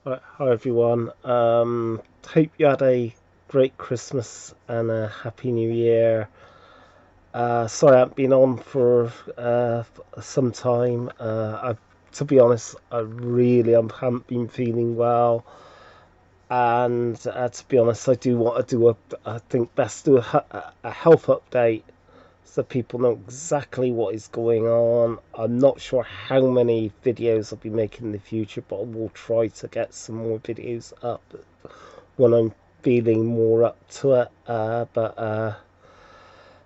Hi everyone. Hope you had a great Christmas and a happy New Year. Sorry I haven't been on for some time. To be honest, haven't been feeling well, and to be honest, I do want to do I think best do a health update so people know exactly what is going on. I'm not sure how many videos I'll be making in the future, but I will try to get some more videos up when I'm feeling more up to it. But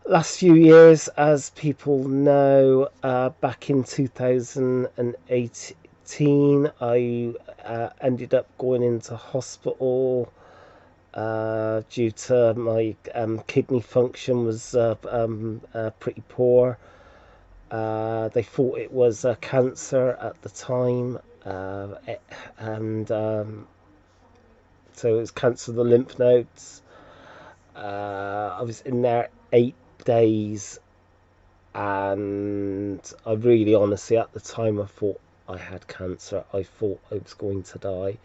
last few years, as people know, back in 2018, I ended up going into hospital due to my kidney function was pretty poor. They thought it was cancer at the time, and so it was cancer of the lymph nodes. I was in there 8 days, and I really, honestly, at the time, I thought I had cancer. I thought I was going to die.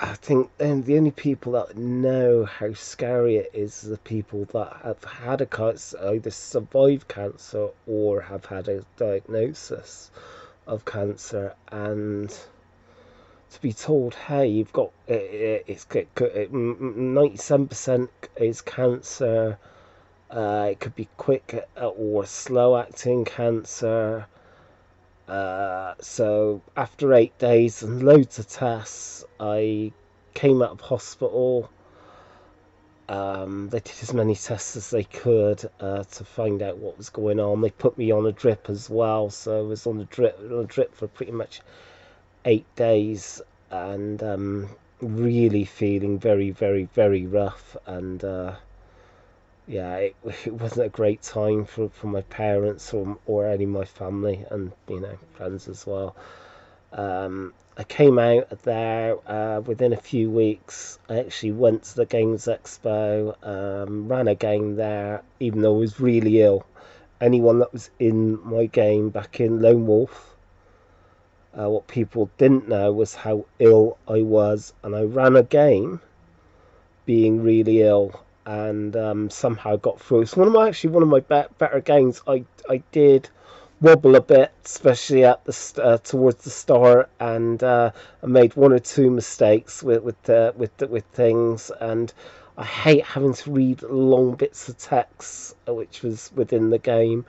I think then the only people that know how scary it is are the people that have had a cancer, either survived cancer or have had a diagnosis of cancer, and to be told, hey, you've got it's 97% is cancer. It could be quick or slow acting cancer. So after 8 days and loads of tests, I came out of hospital. They did as many tests as they could to find out what was going on. They put me on a drip as well, so I was on a drip for pretty much 8 days, and really feeling very, very, very rough. And yeah, it wasn't a great time for my parents or any of my family and friends as well. I came out of there within a few weeks. I actually went to the Games Expo, ran a game there, even though I was really ill. Anyone that was in my game back in Lone Wolf, what people didn't know was how ill I was, and I ran a game being really ill, and somehow got through. It's one of my better games. I did wobble a bit, especially at the towards the start, and I made one or two mistakes with things, and I hate having to read long bits of text, which was within the game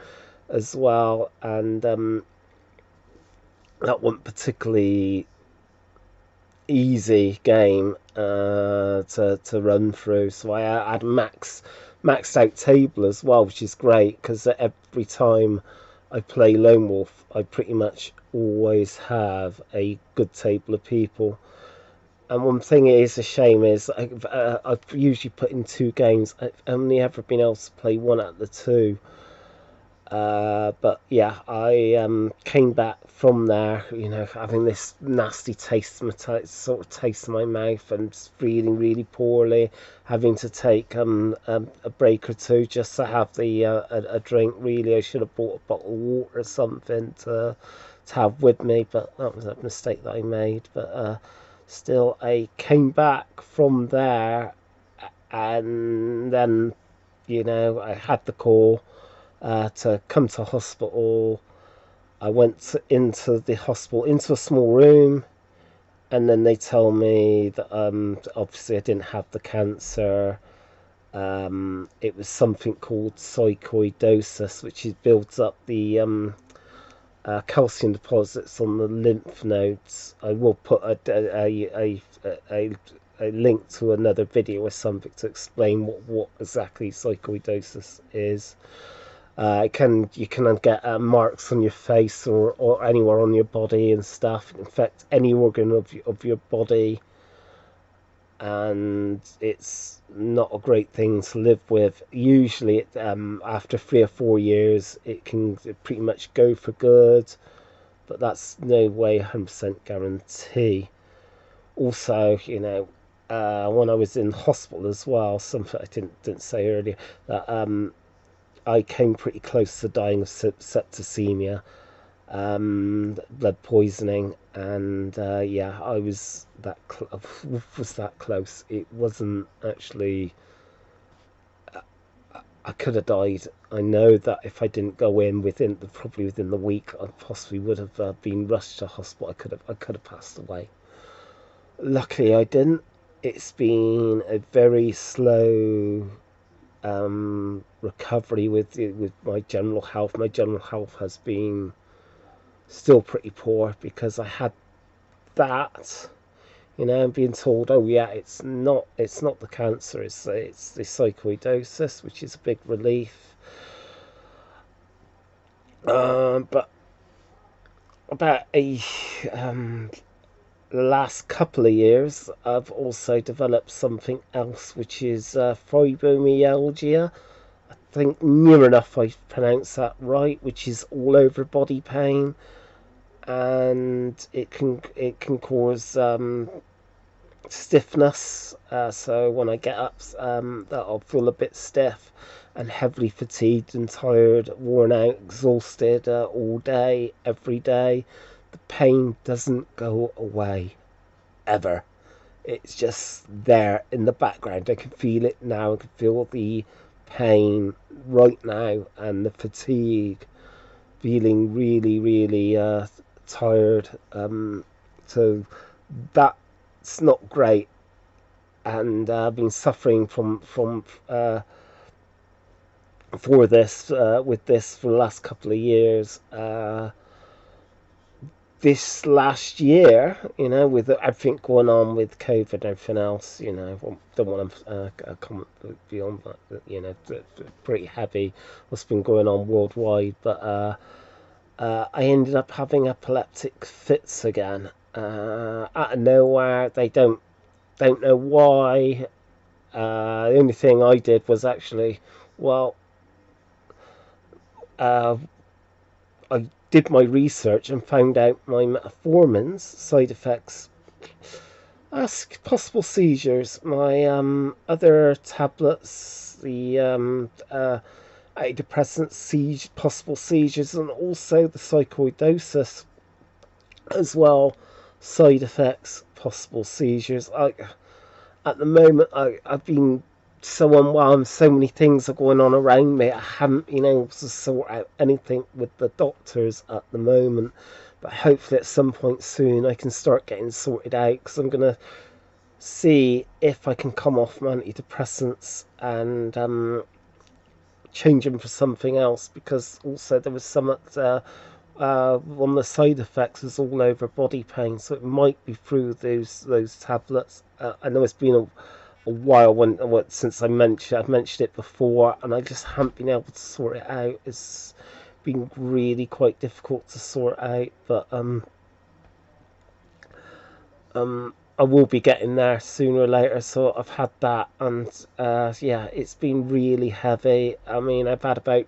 as well, and that wasn't particularly easy game to run through. So I had maxed out table as well, which is great because every time I play Lone Wolf, I pretty much always have a good table of people. And one thing it is a shame is I've usually put in two games. I've only ever been able to play one out of the two. But yeah, I came back from there, having this nasty taste, sort of taste in my mouth, and feeling really poorly, having to take a break or two just to have a drink. Really, I should have bought a bottle of water or something to have with me, but that was a mistake that I made. But still, I came back from there, and then I had the call to come to hospital. I went into the hospital, into a small room, and then they tell me that obviously I didn't have the cancer. It was something called sarcoidosis, which is builds up the calcium deposits on the lymph nodes. I will put a link to another video or something to explain what exactly sarcoidosis is. You can get marks on your face or anywhere on your body and stuff. It can affect any organ of your body, and it's not a great thing to live with. Usually, after 3 or 4 years, it can pretty much go for good, but that's no way 100% guarantee. Also, when I was in hospital as well, something I didn't say earlier, that I came pretty close to dying of septicemia, blood poisoning, and yeah, I was was that close. It wasn't actually. I could have died. I know that if I didn't go in probably within the week, I possibly would have been rushed to hospital. I could have passed away. Luckily, I didn't. It's been a very slow recovery with my general health. My general health has been still pretty poor because I had that. I'm being told, oh yeah, it's not the cancer, it's the psychoidosis, which is a big relief. But about the last couple of years, I've also developed something else, which is fibromyalgia. I think near enough I pronounced that right, which is all over body pain, and it can cause stiffness. So when I get up, that I'll feel a bit stiff and heavily fatigued and tired, worn out, exhausted all day, every day. The pain doesn't go away ever. It's just there in the background. I can feel it now. I can feel the pain right now and the fatigue. Feeling really, really tired. So that's not great, and I've been suffering from for this with this for the last couple of years. This last year, with everything going on with COVID and everything else, don't want to comment beyond that. But, it's pretty heavy what's been going on worldwide. But I ended up having epileptic fits again out of nowhere. They don't know why. The only thing I did was actually, well, uh, I did my research and found out my metformin's side effects. Possible seizures. My other tablets, the antidepressant possible seizures, and also the psychoidosis as well. Side effects, possible seizures. At the moment, I've been so unwell, so many things are going on around me. I haven't been able to sort out anything with the doctors at the moment, but hopefully at some point soon I can start getting sorted out, because I'm going to see if I can come off my antidepressants and change them for something else, because also there was some one of the side effects is all over body pain, so it might be through those tablets. I know it's been a while since I've mentioned it before, and I just haven't been able to sort it out. It's been really quite difficult to sort out, but I will be getting there sooner or later. So I've had that, and yeah, it's been really heavy. I mean, I've had about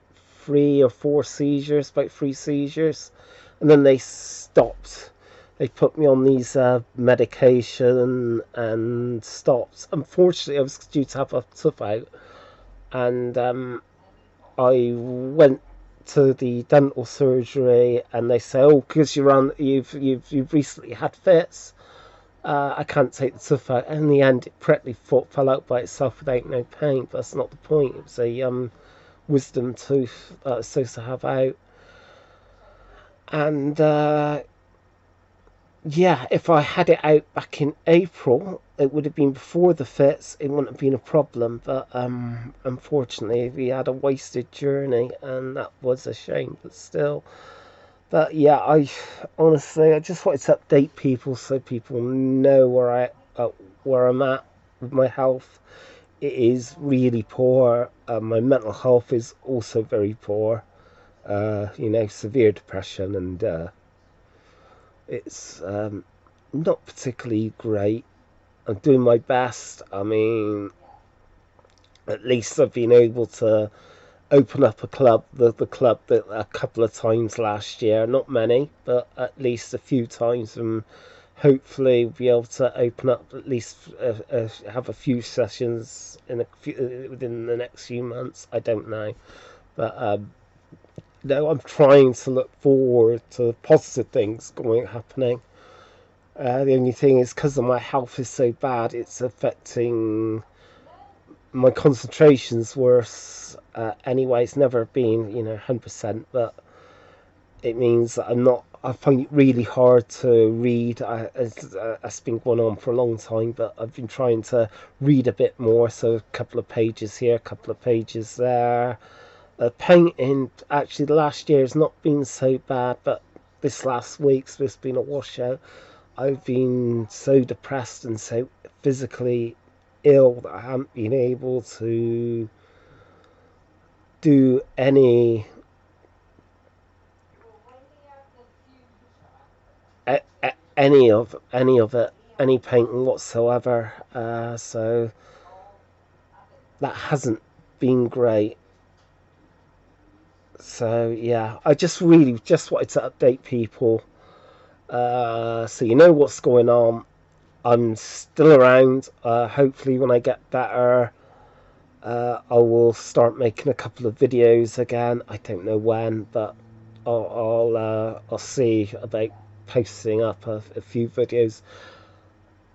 about 3 seizures, and then they stopped. They put me on these medication and stopped. Unfortunately, I was due to have a tooth out, and I went to the dental surgery, and they say, "Oh, because you've recently had fits, I can't take the tooth out." And in the end, it practically fell out by itself without no pain. But that's not the point. It was a wisdom tooth that I was supposed to have out, and yeah, if I had it out back in April, it would have been before the fits. It wouldn't have been a problem, but unfortunately, we had a wasted journey, and that was a shame. But still, but yeah, I just wanted to update people so people know where I'm at with my health. It is really poor. My mental health is also very poor. Severe depression, and it's not particularly great. I'm doing my best. I mean, at least I've been able to open up a club, the club that a couple of times last year. Not many, but at least a few times, and hopefully be able to open up at least have a few sessions within the next few months. I don't know, but I'm trying to look forward to positive things happening. The only thing is, because my health is so bad, it's affecting my concentration's worse. Anyway, it's never been 100%, but it means that I find it really hard to read. It's been going on for a long time, but I've been trying to read a bit more. So a couple of pages here, a couple of pages there. Painting, actually, the last year has not been so bad, but this last week's just been a washout. I've been so depressed and so physically ill that I haven't been able to do any of it, any painting whatsoever. So that hasn't been great. So yeah, I just really just wanted to update people, so you know what's going on. I'm still around. Hopefully, when I get better, I will start making a couple of videos again. I don't know when, but I'll see about posting up a few videos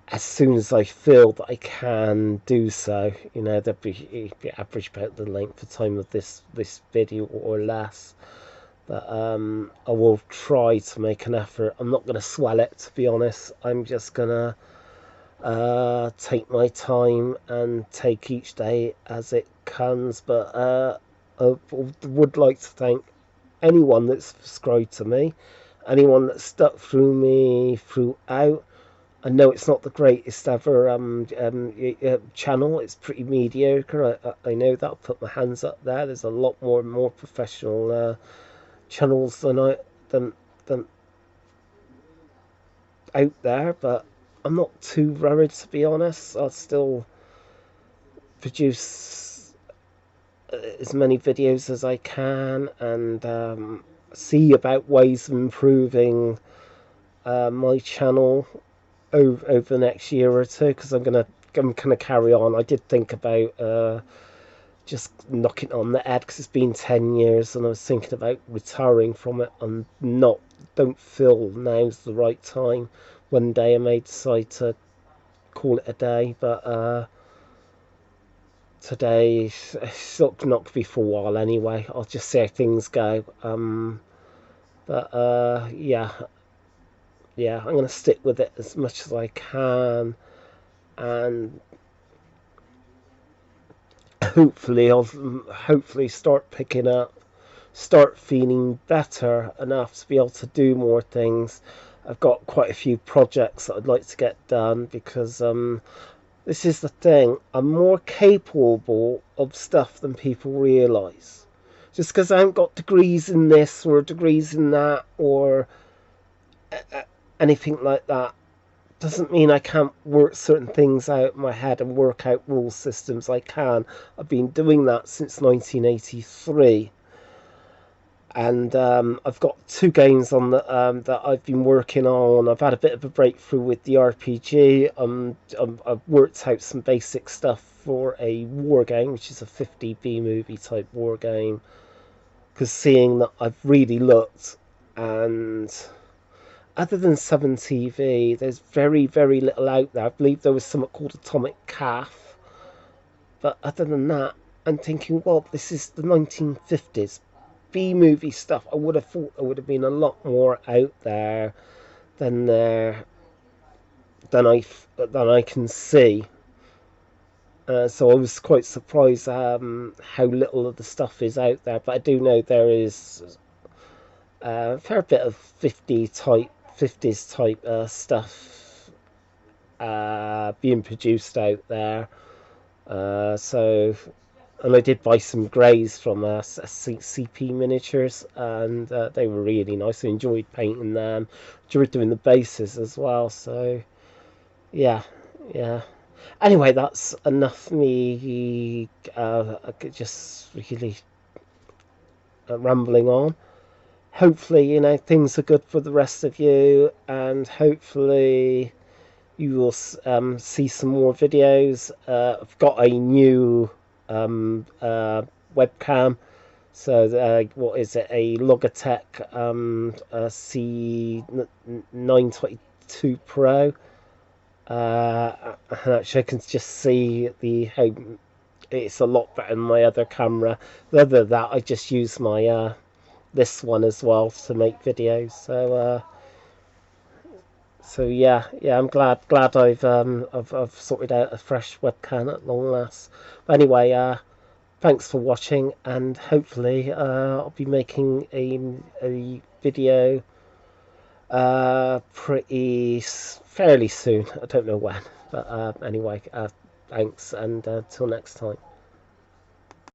as soon as I feel that I can do so. That'd be average about the length of time of this video or less. But I will try to make an effort. I'm not going to swell it, to be honest. I'm just gonna take my time and take each day as it comes. But I would like to thank anyone that's subscribed to me, anyone that stuck through me throughout. I know it's not the greatest ever channel. It's pretty mediocre. I know that. I'll put my hands up there. There's a lot more professional channels than than out there, but I'm not too worried, to be honest. I'll still produce as many videos as I can, and see about ways of improving my channel over the next year or two, because I'm gonna carry on. I did think about just knocking on the head, because it's been 10 years, and I was thinking about retiring from it. And don't feel now's the right time. One day I may decide to call it a day, but today it's not going to be for a while anyway. I'll just see how things go. But yeah, I'm going to stick with it as much as I can, and hopefully start picking up, start feeling better enough to be able to do more things. I've got quite a few projects that I'd like to get done, because this is the thing. I'm more capable of stuff than people realise. Just because I haven't got degrees in this or degrees in that or anything like that doesn't mean I can't work certain things out in my head and work out rule systems. I can. I've been doing that since 1983. And I've got two games on that I've been working on. I've had a bit of a breakthrough with the RPG. I've worked out some basic stuff for a war game, which is a 50B movie type war game. Because seeing that I've really looked, and other than 7TV, there's very, very little out there. I believe there was something called Atomic Calf. But other than that, I'm thinking, well, this is the 1950s. B-movie stuff. I would have thought there would have been a lot more out there than I can see. So I was quite surprised how little of the stuff is out there. But I do know there is a fair bit of 50s type stuff being produced out there. And I did buy some greys from CP Miniatures, and they were really nice. I enjoyed painting them. Enjoyed doing the bases as well. So yeah. Anyway, that's enough me just really rambling on. Hopefully, things are good for the rest of you, and hopefully you will see some more videos. I've got a new webcam, So what is it? A Logitech C922 Pro. And actually, I can just see the how it's a lot better than my other camera. Other than that, I just use my this one as well to make videos. So yeah, I'm glad I've sorted out a fresh webcam at long last. But anyway, thanks for watching, and hopefully I'll be making a video fairly soon. I don't know when, but anyway, thanks, and till next time.